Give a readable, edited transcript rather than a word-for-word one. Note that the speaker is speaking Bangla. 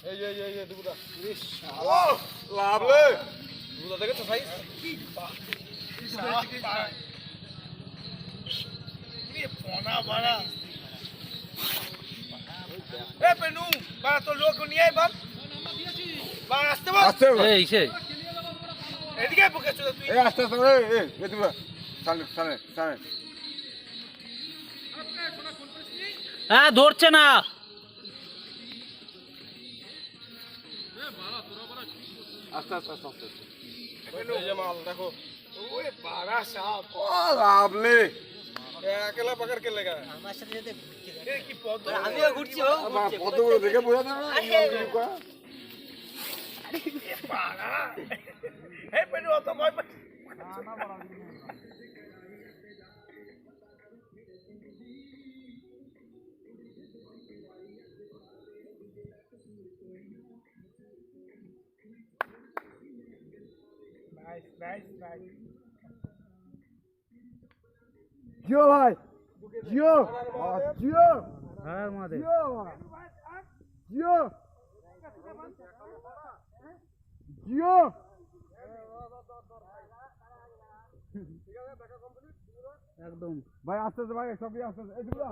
এই দুপুরা ও লাভলে দুপুরা দেখে তো সাইজ পোনা বাড়া এ পেনু বাড়া তো লোক নিয়ে আই বল বাড়া আসতে বল এই সে এদিকে বকেছ তুই এই আস্তে আস্তে এই দুপুরা সামনে হ্যাঁ ধরছে না আস্তে এই যে মাল দেখো ওরে বাড়া সাপ ও লাভলে একলা পাকার কে লেগা এ কি পদ্ম আমিও ঘুরছি ও কতগুলো দেখে বোঝা যাবে না বাড়া এ পেনু অত ভয় পাচ্ছ নাইস জিও ভাই জিও জিও হ্যাঁ মাদে জিও জিও জিও একদম ভাই আস্তে আস্তে ভাই সবই আস্তে আস্তে এই দুপুরা